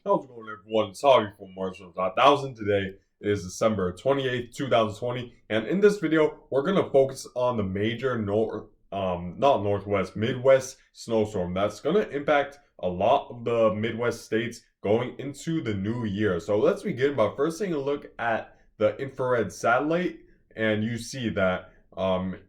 How's it going, everyone? It's Harvey from Marshall 1000. Today is December 28th, 2020, and in this video, we're gonna focus on the major not Northwest, Midwest snowstorm that's gonna impact a lot of the Midwest states going into the new year. So let's begin by first taking a look at the infrared satellite, and you see that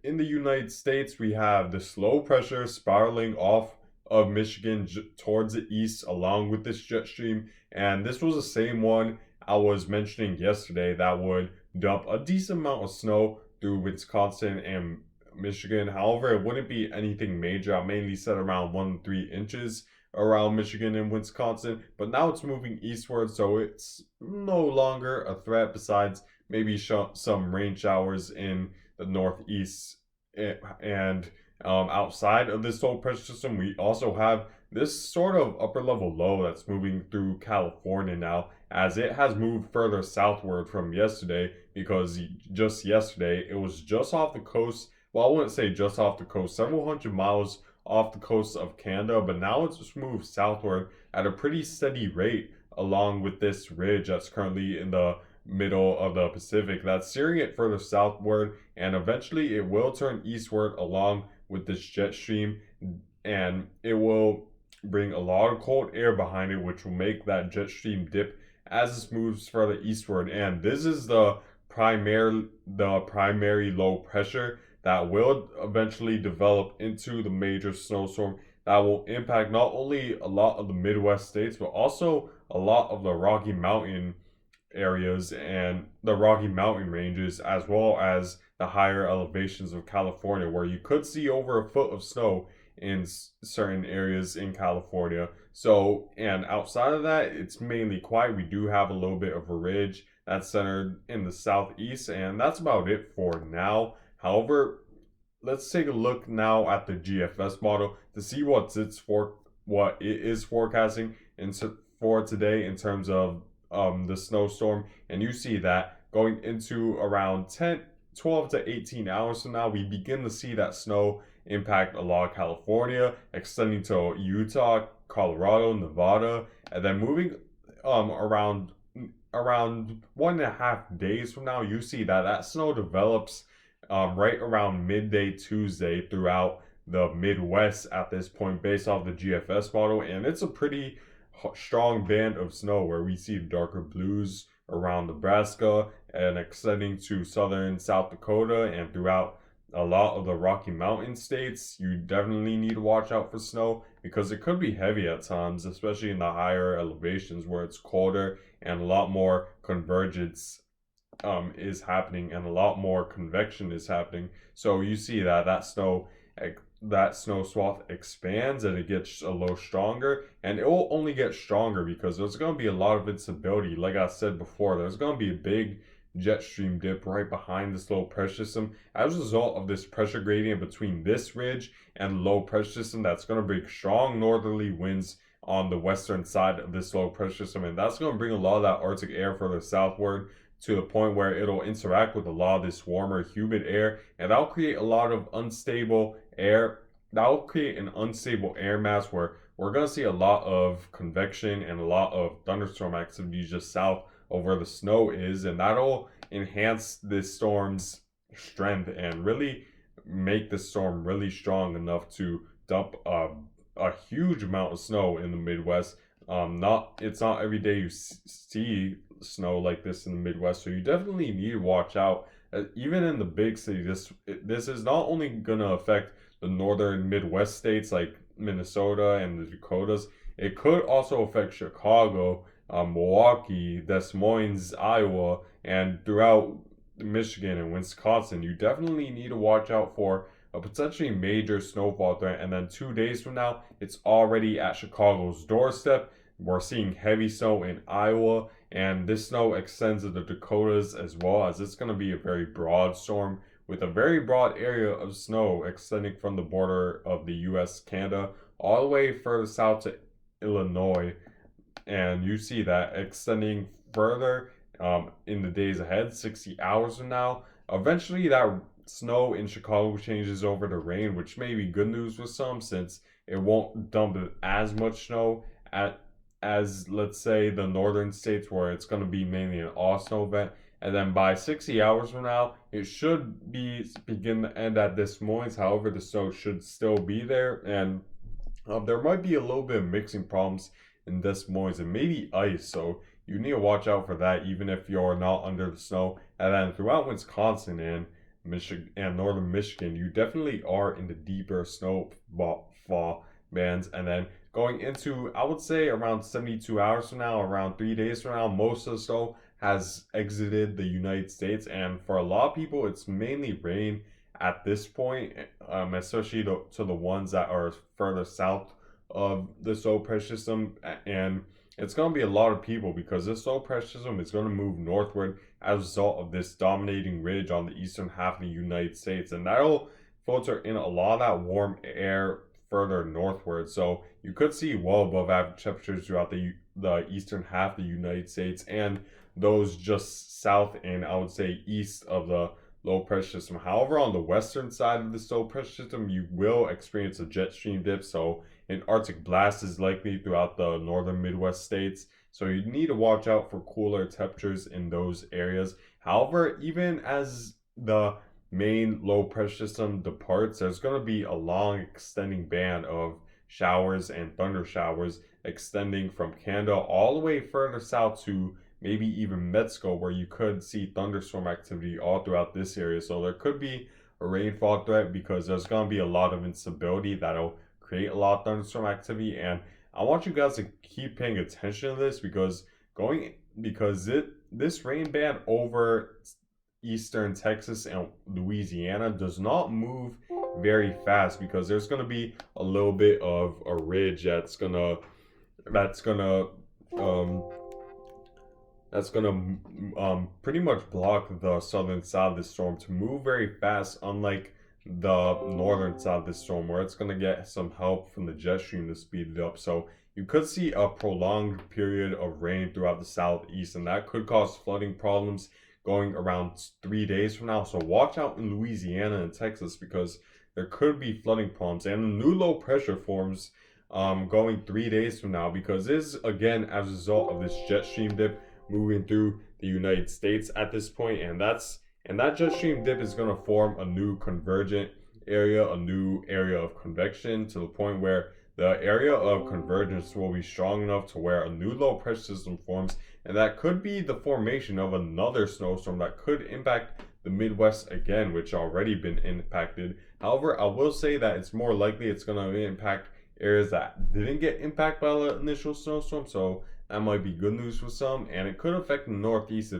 in the United States we have the slow pressure spiraling off of Michigan towards the east along with this jet stream. And this was the same one I was mentioning yesterday that would dump a decent amount of snow through Wisconsin and Michigan. However, it wouldn't be anything major. I mainly said around 1 to 3 inches around Michigan and Wisconsin, but now it's moving eastward, so it's no longer a threat besides maybe some rain showers in the northeast. And outside of this low pressure system, we also have this sort of upper level low that's moving through California now, as it has moved further southward from yesterday, because just yesterday it was just off the coast. Well, I wouldn't say just off the coast, several hundred miles off the coast of Canada, but now it's just moved southward at a pretty steady rate along with this ridge that's currently in the middle of the Pacific that's steering it further southward, and eventually it will turn eastward along with this jet stream, and it will bring a lot of cold air behind it, which will make that jet stream dip as it moves further eastward. And this is the primary low pressure that will eventually develop into the major snowstorm that will impact not only a lot of the Midwest states, but also a lot of the Rocky Mountain areas and the Rocky Mountain ranges, as well as the higher elevations of California, where you could see over a foot of snow in certain areas in California. So, and outside of that, it's mainly quiet. We do have a little bit of a ridge that's centered in the southeast, and that's about it for now. However, let's take a look now at the GFS model to see what it is forecasting for today in terms of the snowstorm. And you see that going into around 12 to 18 hours from now, we begin to see that snow impact a lot of California, extending to Utah, Colorado, Nevada, and then moving around 1.5 days from now, you see that snow develops right around midday Tuesday throughout the Midwest at this point, based off the GFS model. And it's a pretty strong band of snow where we see darker blues around Nebraska and extending to southern South Dakota and throughout a lot of the Rocky Mountain states. You definitely need to watch out for snow because it could be heavy at times, especially in the higher elevations where it's colder and a lot more convergence is happening and a lot more convection is happening. So you see that snow swath expands and it gets a little stronger, and it will only get stronger because there's going to be a lot of instability. Like I said before, there's going to be a big jet stream dip right behind this low pressure system as a result of this pressure gradient between this ridge and low pressure system that's going to bring strong northerly winds on the western side of this low pressure system, and that's going to bring a lot of that Arctic air further southward to the point where it'll interact with a lot of this warmer, humid air, and that'll create a lot of unstable air. That'll create an unstable air mass where we're going to see a lot of convection and a lot of thunderstorm activity just south of where the snow is, and that'll enhance this storm's strength and really make the storm really strong enough to dump a huge amount of snow in the Midwest. It's not every day you see snow like this in the Midwest, so you definitely need to watch out. Even in the big city, this is not only gonna affect the northern Midwest states like Minnesota and the Dakotas. It could also affect Chicago, Milwaukee, Des Moines, Iowa, and throughout Michigan and Wisconsin. You definitely need to watch out for a potentially major snowfall threat. And then 2 days from now, it's already at Chicago's doorstep. We're seeing heavy snow in Iowa, and this snow extends to the Dakotas as well, as it's going to be a very broad storm with a very broad area of snow extending from the border of the U.S. Canada all the way further south to Illinois. And you see that extending further in the days ahead, 60 hours from now. Eventually, that snow in Chicago changes over to rain, which may be good news for some, since it won't dump as much snow as let's say the northern states where it's going to be mainly an all snow event. And then by 60 hours from now, it should be begin to end at Des Moines. However, the snow should still be there, and there might be a little bit of mixing problems in Des Moines and maybe ice. So you need to watch out for that, even if you're not under the snow. And then throughout Wisconsin and Michigan and northern Michigan, you definitely are in the deeper snow fall bands. And then going into, I would say around 72 hours from now, around 3 days from now, most of the snow has exited the United States. And for a lot of people, it's mainly rain at this point, especially to the ones that are further south of the snow pressure system. And it's going to be a lot of people because this snow pressure system is going to move northward as a result of this dominating ridge on the eastern half of the United States. And that'll filter in a lot of that warm air further northward. So you could see well above average temperatures throughout the eastern half of the United States and those just south and I would say east of the low pressure system. However, on the western side of the low pressure system, you will experience a jet stream dip. So an Arctic blast is likely throughout the northern Midwest states. So you need to watch out for cooler temperatures in those areas. However, even as the main low pressure system departs, there's going to be a long extending band of showers and thunder showers extending from Canada all the way further south to maybe even Mexico, where you could see thunderstorm activity all throughout this area. So there could be a rainfall threat because there's going to be a lot of instability that'll create a lot of thunderstorm activity. And I want you guys to keep paying attention to this because this rain band over eastern Texas and Louisiana does not move very fast because there's going to be a little bit of a ridge um that's gonna pretty much block the southern side of the storm to move very fast, unlike the northern side of the storm where it's gonna get some help from the jet stream to speed it up. So you could see a prolonged period of rain throughout the southeast, and that could cause flooding problems going around 3 days from now. So watch out in Louisiana and Texas because there could be flooding problems, and a new low pressure forms going 3 days from now because this is again as a result of this jet stream dip moving through the United States at this point, and that jet stream dip is going to form a new convergent area, a new area of convection to the point where the area of convergence will be strong enough to where a new low pressure system forms, and that could be the formation of another snowstorm that could impact the Midwest again, which already been impacted. However, I will say that it's more likely it's going to impact areas that didn't get impacted by the initial snowstorm, so that might be good news for some, and it could affect the Northeast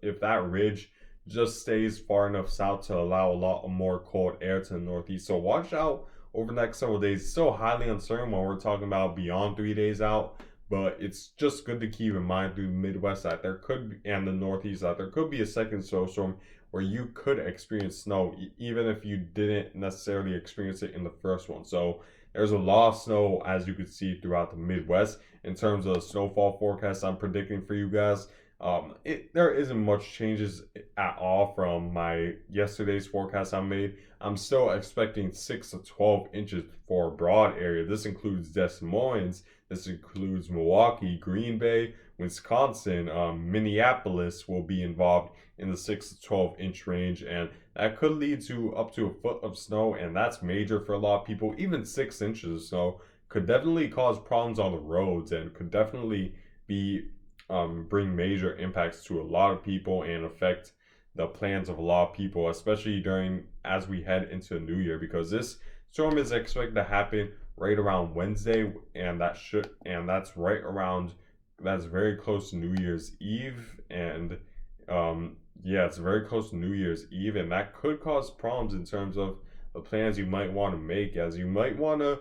if that ridge just stays far enough south to allow a lot more cold air to the Northeast. So watch out over the next several days. It's still highly uncertain when we're talking about beyond 3 days out, but it's just good to keep in mind through the Midwest that there could be, and the Northeast that there could be a second snowstorm where you could experience snow even if you didn't necessarily experience it in the first one. So there's a lot of snow as you can see throughout the Midwest. In terms of the snowfall forecast I'm predicting for you guys, there isn't much changes at all from my yesterday's forecast I made. I'm still expecting 6 to 12 inches for a broad area. This includes Des Moines, this includes Milwaukee, Green Bay, Wisconsin, Minneapolis will be involved in the 6 to 12 inch range, and that could lead to up to a foot of snow, and that's major for a lot of people. Even 6 inches of snow could definitely cause problems on the roads and could definitely be bring major impacts to a lot of people and affect the plans of a lot of people, especially during as we head into the new year, because this storm is expected to happen right around Wednesday, and that's very close to New Year's Eve, and yeah, it's very close to New Year's Eve, and that could cause problems in terms of the plans you might want to make, as you might want to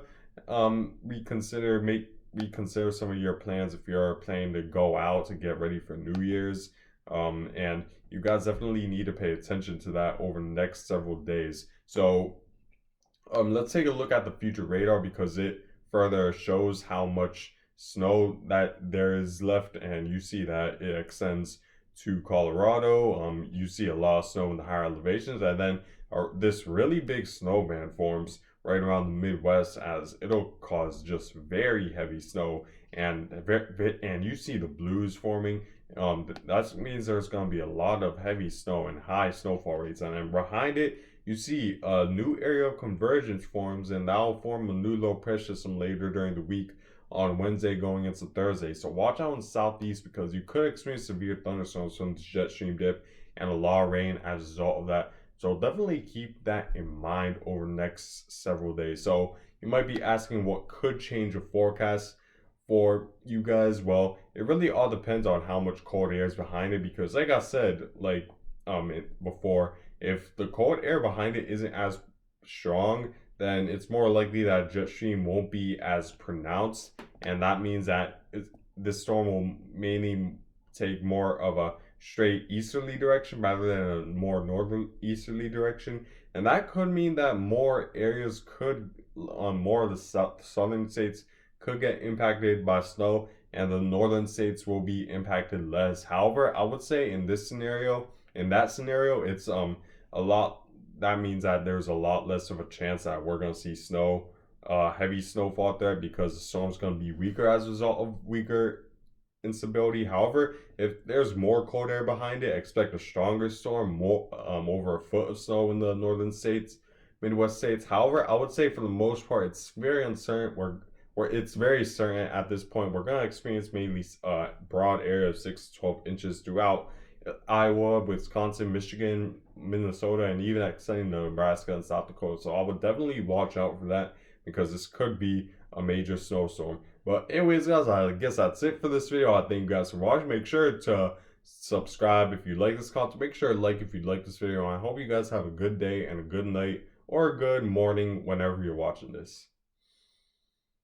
reconsider some of your plans if you're planning to go out to get ready for New Year's. And you guys definitely need to pay attention to that over the next several days. So let's take a look at the future radar because it further shows how much snow that there is left, and you see that it extends to Colorado. You see a lot of snow in the higher elevations, and then this really big snow band forms right around the Midwest, as it'll cause just very heavy snow and you see the blues forming. That means there's going to be a lot of heavy snow and high snowfall rates, and then behind it, you see a new area of convergence forms, and that'll form a new low pressure system later during the week on Wednesday going into Thursday. So watch out in the southeast because you could experience severe thunderstorms from the jet stream dip and a lot of rain as a result of that. So definitely keep that in mind over the next several days. So you might be asking what could change the forecast for you guys. Well, it really all depends on how much cold air is behind it because like I said, before, if the cold air behind it isn't as strong, then it's more likely that jet stream won't be as pronounced, and that means that this storm will mainly take more of a straight easterly direction rather than a more northeasterly direction, and that could mean that more areas could, more of the southern states could get impacted by snow, and the northern states will be impacted less. However, I would say in that scenario, it's a lot. That means that there's a lot less of a chance that we're gonna see heavy snowfall there because the storm's gonna be weaker as a result of weaker instability. However, if there's more cold air behind it, expect a stronger storm, more over a foot of snow in the northern states, Midwest states. However, I would say for the most part, it's very uncertain. It's very certain at this point we're gonna experience mainly broad area of 6 to 12 inches throughout Iowa, Wisconsin, Michigan, Minnesota, and even extending to Nebraska and South Dakota. So I would definitely watch out for that because this could be a major snowstorm. But anyways, guys, I guess that's it for this video. I thank you guys for watching. Make sure to subscribe if you like this content. Make sure to like if you like this video. And I hope you guys have a good day and a good night or a good morning whenever you're watching this.